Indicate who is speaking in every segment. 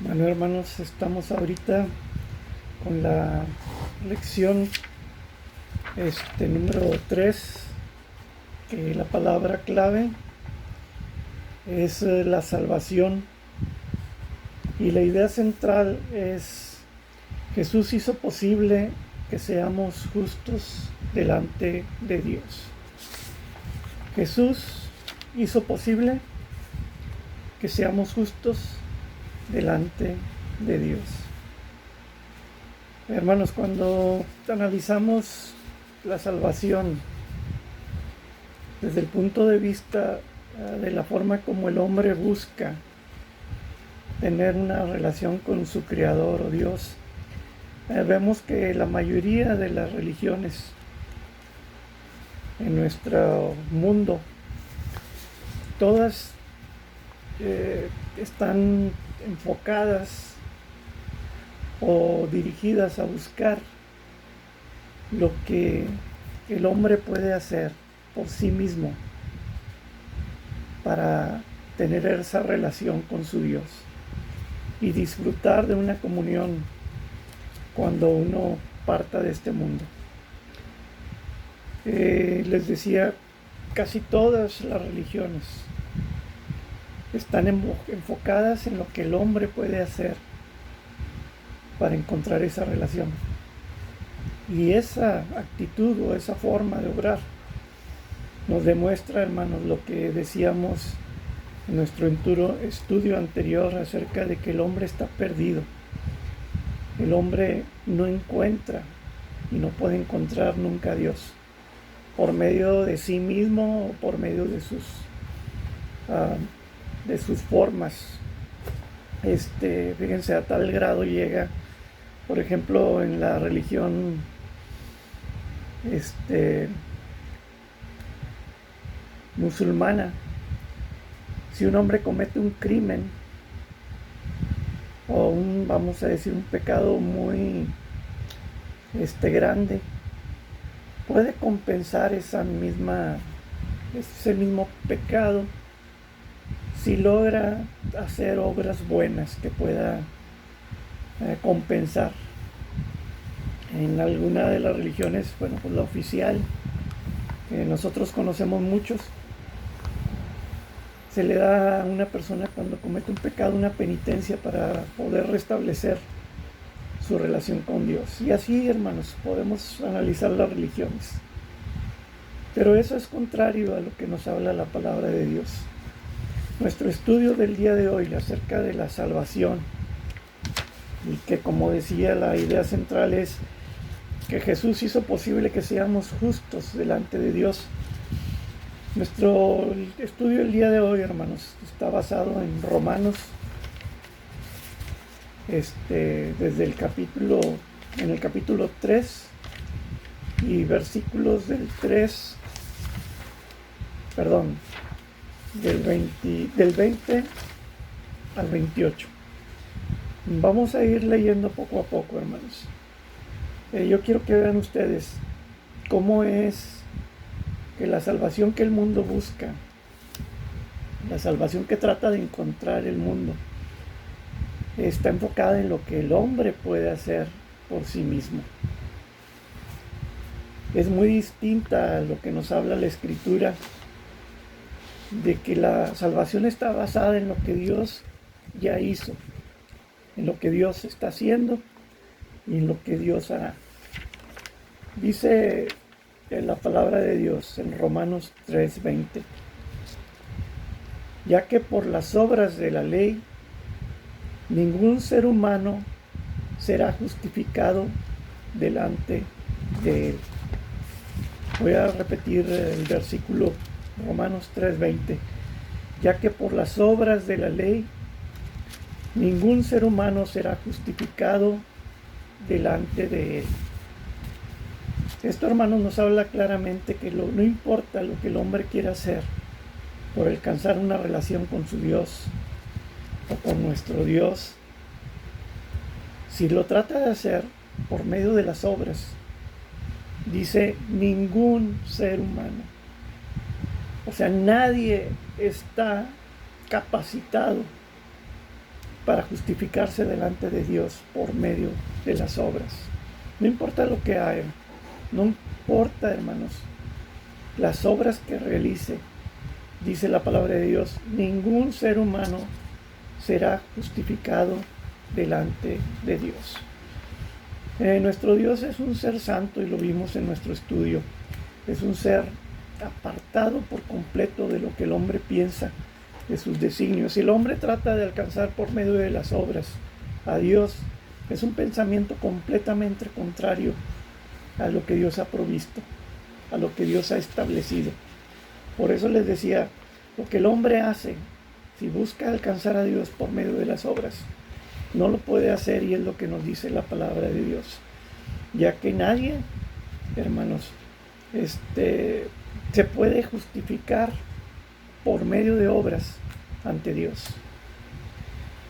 Speaker 1: Bueno, hermanos, estamos ahorita con la lección número 3, que la palabra clave es la salvación. Y la idea central es: Jesús hizo posible que seamos justos delante de Dios. Jesús hizo posible que seamos justos delante de Dios. Hermanos, cuando analizamos la salvación desde el punto de vista de la forma como el hombre busca tener una relación con su Creador o Dios, vemos que la mayoría de las religiones en nuestro mundo, todas están enfocadas o dirigidas a buscar lo que el hombre puede hacer por sí mismo para tener esa relación con su Dios y disfrutar de una comunión cuando uno parta de este mundo. Les decía, casi todas las religiones están enfocadas en lo que el hombre puede hacer para encontrar esa relación. Y esa actitud o esa forma de obrar nos demuestra, hermanos, lo que decíamos en nuestro estudio anterior acerca de que el hombre está perdido. El hombre no encuentra y no puede encontrar nunca a Dios por medio de sí mismo o por medio de sus formas. Fíjense, a tal grado llega, por ejemplo, en la religión musulmana, si un hombre comete un crimen o vamos a decir, un pecado muy grande, puede compensar ese mismo pecado si logra hacer obras buenas que pueda compensar. En alguna de las religiones, pues la oficial, que nosotros conocemos muchos, se le da a una persona cuando comete un pecado una penitencia para poder restablecer su relación con Dios. Y así, hermanos, podemos analizar las religiones. Pero eso es contrario a lo que nos habla la palabra de Dios. Nuestro estudio del día de hoy acerca de la salvación, y que, como decía, la idea central es que Jesús hizo posible que seamos justos delante de Dios. Nuestro estudio del día de hoy, hermanos, está basado en Romanos, desde el capítulo 3 y versículos del 20 al 28. Vamos a ir leyendo poco a poco, hermanos. Yo quiero que vean ustedes cómo es que la salvación que el mundo busca, la salvación que trata de encontrar el mundo, está enfocada en lo que el hombre puede hacer por sí mismo. Es muy distinta a lo que nos habla la Escritura, de que la salvación está basada en lo que Dios ya hizo, en lo que Dios está haciendo y en lo que Dios hará. Dice en la palabra de Dios en Romanos 3:20: ya que por las obras de la ley ningún ser humano será justificado delante de él. Voy a repetir el versículo, Romanos 3:20: ya que por las obras de la ley ningún ser humano será justificado delante de él. Esto, hermanos, nos habla claramente que no importa lo que el hombre quiera hacer por alcanzar una relación con su Dios o con nuestro Dios, si lo trata de hacer por medio de las obras, dice ningún ser humano. O sea, nadie está capacitado para justificarse delante de Dios por medio de las obras. No importa lo que haga, no importa, hermanos, las obras que realice, dice la palabra de Dios, ningún ser humano será justificado delante de Dios. Nuestro Dios es un ser santo y lo vimos en nuestro estudio. Es un ser apartado por completo de lo que el hombre piensa, de sus designios. Y el hombre trata de alcanzar por medio de las obras a Dios. Es un pensamiento completamente contrario a lo que Dios ha provisto, a lo que Dios ha establecido. Por eso les decía, lo que el hombre hace, si busca alcanzar a Dios por medio de las obras, no lo puede hacer, y es lo que nos dice la palabra de Dios. Ya que nadie, hermanos, se puede justificar por medio de obras ante Dios.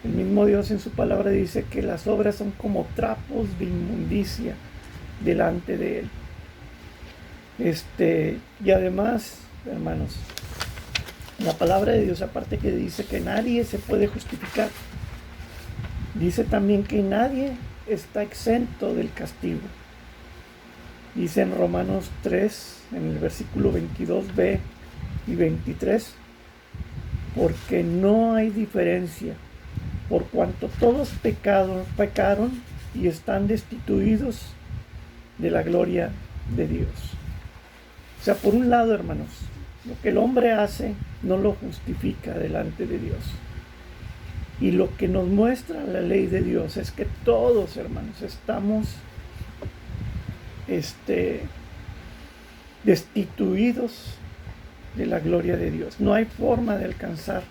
Speaker 1: El mismo Dios en su palabra dice que las obras son como trapos de inmundicia delante de Él. Y además, hermanos, la palabra de Dios, aparte que dice que nadie se puede justificar, dice también que nadie está exento del castigo. Dice en Romanos 3, en el versículo 22b y 23, porque no hay diferencia, por cuanto todos pecaron y están destituidos de la gloria de Dios. O sea, por un lado, hermanos, lo que el hombre hace no lo justifica delante de Dios. Y lo que nos muestra la ley de Dios es que todos, hermanos, estamos destituidos de la gloria de Dios. No hay forma de alcanzar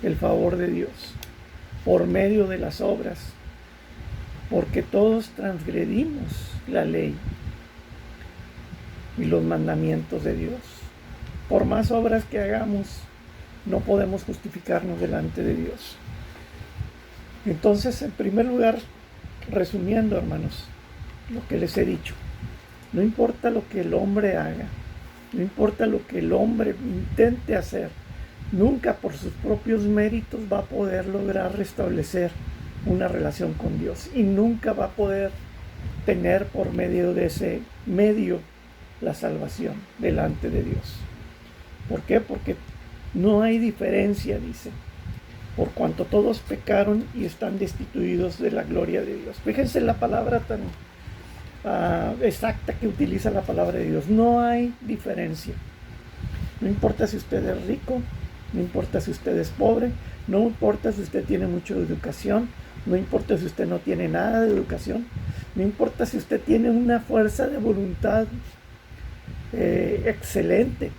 Speaker 1: el favor de Dios por medio de las obras, porque todos transgredimos la ley y los mandamientos de Dios. Por más obras que hagamos, no podemos justificarnos delante de Dios. Entonces, en primer lugar, resumiendo, hermanos, lo que les he dicho, no importa lo que el hombre haga, no importa lo que el hombre intente hacer, nunca por sus propios méritos va a poder lograr restablecer una relación con Dios, y nunca va a poder tener por medio de ese medio la salvación delante de Dios. ¿Por qué? Porque no hay diferencia, dice, por cuanto todos pecaron y están destituidos de la gloria de Dios. Fíjense la palabra tan exacta que utiliza la palabra de Dios. No hay diferencia. No importa si usted es rico, no importa si usted es pobre, no importa si usted tiene mucha educación, no importa si usted no tiene nada de educación, no importa si usted tiene una fuerza de voluntad excelente,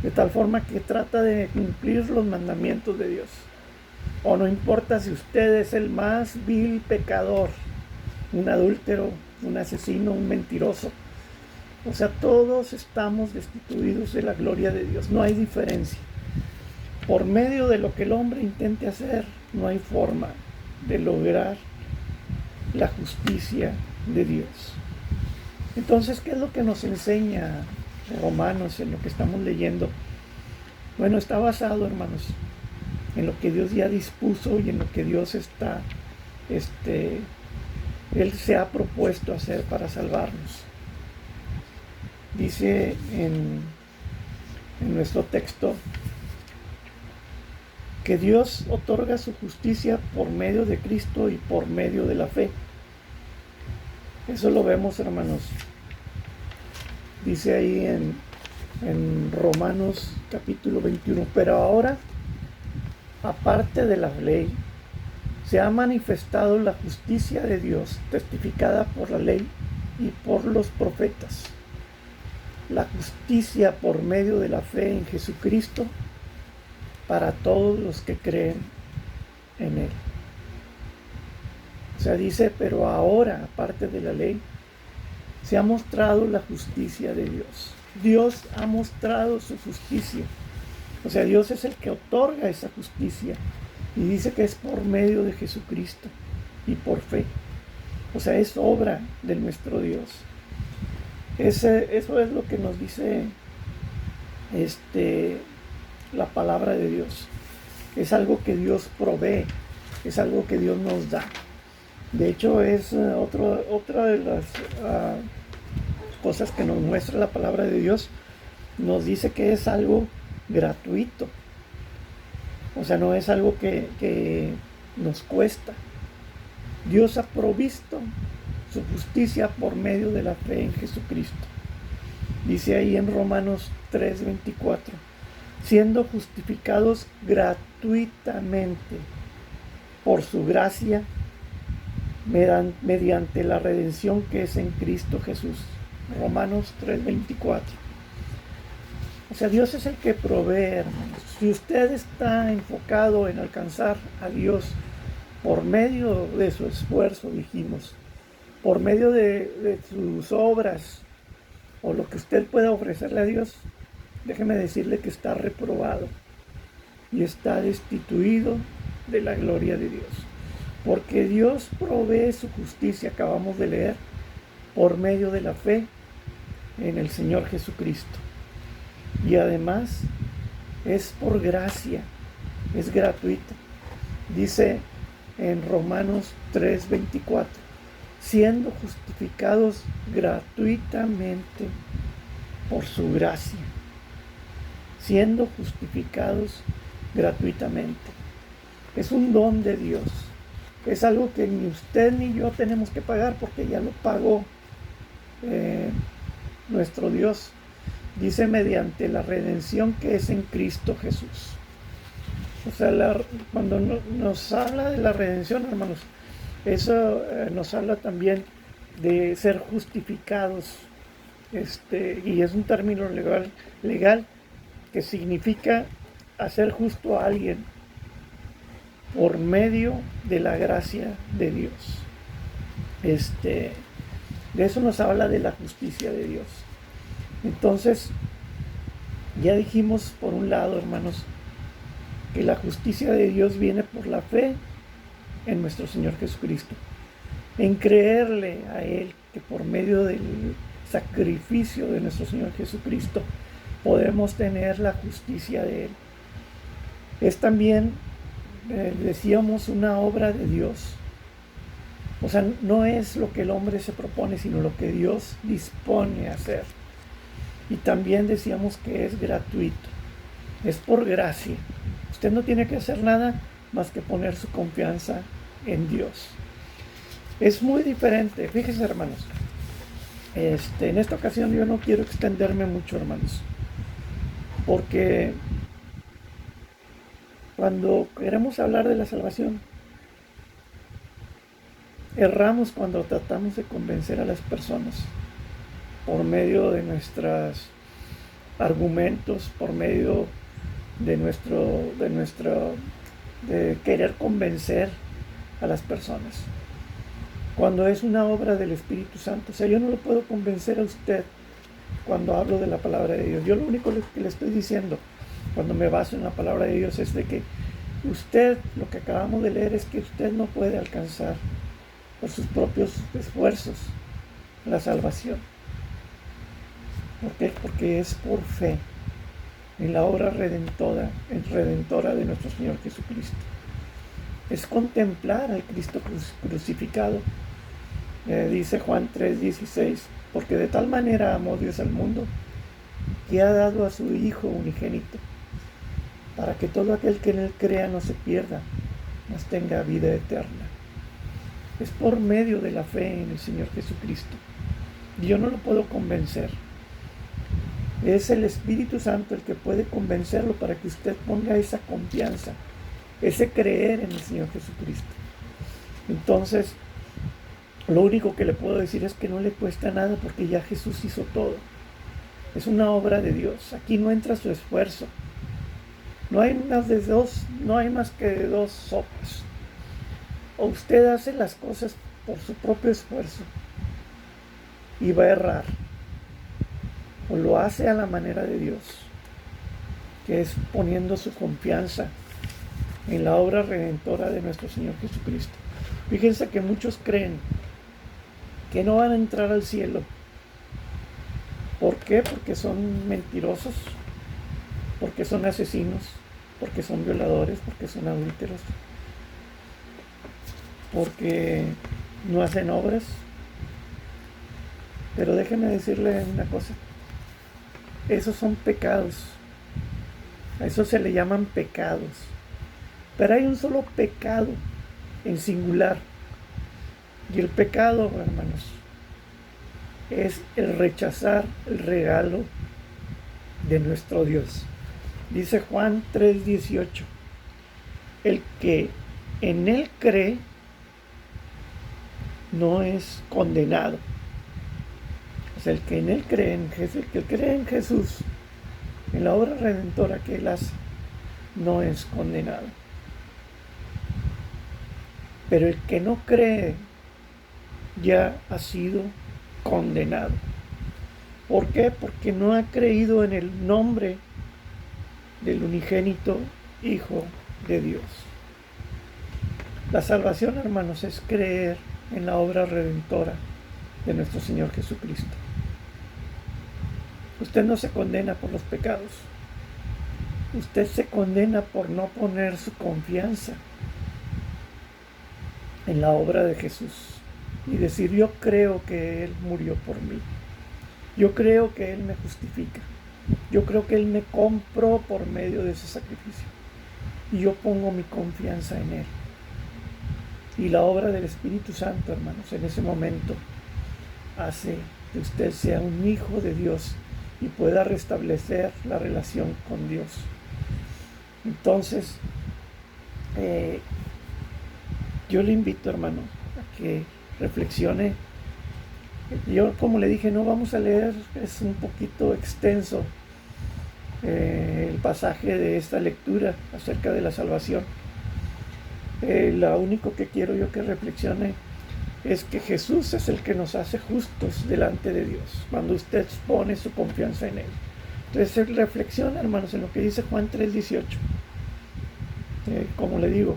Speaker 1: de tal forma que trata de cumplir los mandamientos de Dios, o no importa si usted es el más vil pecador, un adúltero, un asesino, un mentiroso. O sea, todos estamos destituidos de la gloria de Dios. No hay diferencia. Por medio de lo que el hombre intente hacer, no hay forma de lograr la justicia de Dios. Entonces, ¿qué es lo que nos enseña Romanos en lo que estamos leyendo? Bueno, está basado, hermanos, en lo que Dios ya dispuso y en lo que Dios Él se ha propuesto hacer para salvarnos. Dice en nuestro texto que Dios otorga su justicia por medio de Cristo y por medio de la fe. Eso lo vemos, hermanos. Dice ahí en Romanos capítulo 21, pero ahora, aparte de la ley, se ha manifestado la justicia de Dios, testificada por la ley y por los profetas. La justicia por medio de la fe en Jesucristo para todos los que creen en Él. O sea, dice, pero ahora, aparte de la ley, se ha mostrado la justicia de Dios. Dios ha mostrado su justicia. O sea, Dios es el que otorga esa justicia. Y dice que es por medio de Jesucristo y por fe. O sea, es obra de nuestro Dios. Eso es lo que nos dice la palabra de Dios. Es algo que Dios provee. es algo que Dios nos da. De hecho, es otra de las cosas que nos muestra la palabra de Dios. Nos dice que es algo gratuito. O sea, no es algo que nos cuesta. Dios ha provisto su justicia por medio de la fe en Jesucristo. Dice ahí en Romanos 3:24, siendo justificados gratuitamente por su gracia mediante la redención que es en Cristo Jesús. Romanos 3:24. O sea, Dios es el que provee, hermanos. Si usted está enfocado en alcanzar a Dios por medio de su esfuerzo, dijimos, por medio de sus obras o lo que usted pueda ofrecerle a Dios, déjeme decirle que está reprobado y está destituido de la gloria de Dios. Porque Dios provee su justicia, acabamos de leer, por medio de la fe en el Señor Jesucristo. Y además es por gracia, es gratuito. Dice en Romanos 3:24, siendo justificados gratuitamente por su gracia. Siendo justificados gratuitamente. Es un don de Dios. Es algo que ni usted ni yo tenemos que pagar porque ya lo pagó nuestro Dios. Dice mediante la redención que es en Cristo Jesús. O sea, cuando nos habla de la redención, hermanos, eso nos habla también de ser justificados. Y es un término legal que significa hacer justo a alguien por medio de la gracia de Dios. De eso nos habla de la justicia de Dios. Entonces, ya dijimos por un lado, hermanos, que la justicia de Dios viene por la fe en nuestro Señor Jesucristo, en creerle a Él, que por medio del sacrificio de nuestro Señor Jesucristo podemos tener la justicia de Él. Es también, decíamos, una obra de Dios. O sea, no es lo que el hombre se propone, sino lo que Dios dispone a hacer. Y también decíamos que es gratuito, es por gracia. Usted no tiene que hacer nada más que poner su confianza en Dios. Es muy diferente, fíjense, hermanos. En esta ocasión yo no quiero extenderme mucho, hermanos, porque cuando queremos hablar de la salvación, erramos cuando tratamos de convencer a las personas por medio de nuestros argumentos, por medio de querer convencer a las personas. Cuando es una obra del Espíritu Santo, o sea, yo no lo puedo convencer a usted cuando hablo de la palabra de Dios. Yo lo único que le estoy diciendo cuando me baso en la palabra de Dios es de que usted, lo que acabamos de leer, es que usted no puede alcanzar por sus propios esfuerzos la salvación. ¿Por qué? Porque es por fe en la obra redentora de nuestro Señor Jesucristo. Es contemplar al Cristo crucificado. Dice Juan 3:16, porque de tal manera amó Dios al mundo que ha dado a su Hijo unigénito, para que todo aquel que en Él crea no se pierda, mas tenga vida eterna. Es por medio de la fe en el Señor Jesucristo. Yo no lo puedo convencer. Es el Espíritu Santo el que puede convencerlo para que usted ponga esa confianza, ese creer en el Señor Jesucristo. Entonces, lo único que le puedo decir es que no le cuesta nada porque ya Jesús hizo todo. Es una obra de Dios. Aquí no entra su esfuerzo. No hay más que de dos sopas. O usted hace las cosas por su propio esfuerzo y va a errar, o lo hace a la manera de Dios, que es poniendo su confianza en la obra redentora de nuestro Señor Jesucristo. Fíjense que muchos creen que no van a entrar al cielo. ¿Por qué? Porque son mentirosos, porque son asesinos, porque son violadores, porque son adúlteros. porque no hacen obras. Pero déjeme decirle una cosa, esos son pecados, a eso se le llaman pecados, pero hay un solo pecado en singular, y el pecado, hermanos, es el rechazar el regalo de nuestro Dios. Dice Juan 3:18, el que en él cree no es condenado. O sea, el que en él cree, el que cree en Jesús, en la obra redentora que él hace, no es condenado. Pero el que no cree ya ha sido condenado. ¿Por qué? Porque no ha creído en el nombre del unigénito Hijo de Dios. La salvación, hermanos, es creer en la obra redentora de nuestro Señor Jesucristo. Usted no se condena por los pecados. Usted se condena por no poner su confianza en la obra de Jesús y decir, yo creo que Él murió por mí. Yo creo que Él me justifica. Yo creo que Él me compró por medio de ese sacrificio. Y yo pongo mi confianza en Él. Y la obra del Espíritu Santo, hermanos, en ese momento hace que usted sea un hijo de Dios y pueda restablecer la relación con Dios. Entonces, yo le invito, hermano, a que reflexione. Yo, como le dije, no vamos a leer, es un poquito extenso el pasaje de esta lectura acerca de la salvación. Lo único que quiero yo que reflexione es que Jesús es el que nos hace justos delante de Dios, cuando usted pone su confianza en Él. Entonces reflexiona, hermanos, en lo que dice Juan 3:18. Como le digo,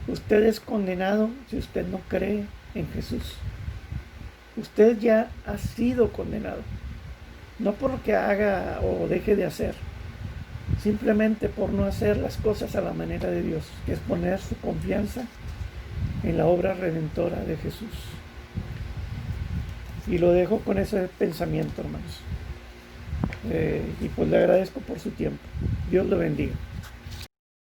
Speaker 1: usted es condenado si usted no cree en Jesús. Usted ya ha sido condenado, no por lo que haga o deje de hacer, simplemente por no hacer las cosas a la manera de Dios, que es poner su confianza en la obra redentora de Jesús. Y lo dejo con ese pensamiento, hermanos. Y pues le agradezco por su tiempo. Dios lo bendiga.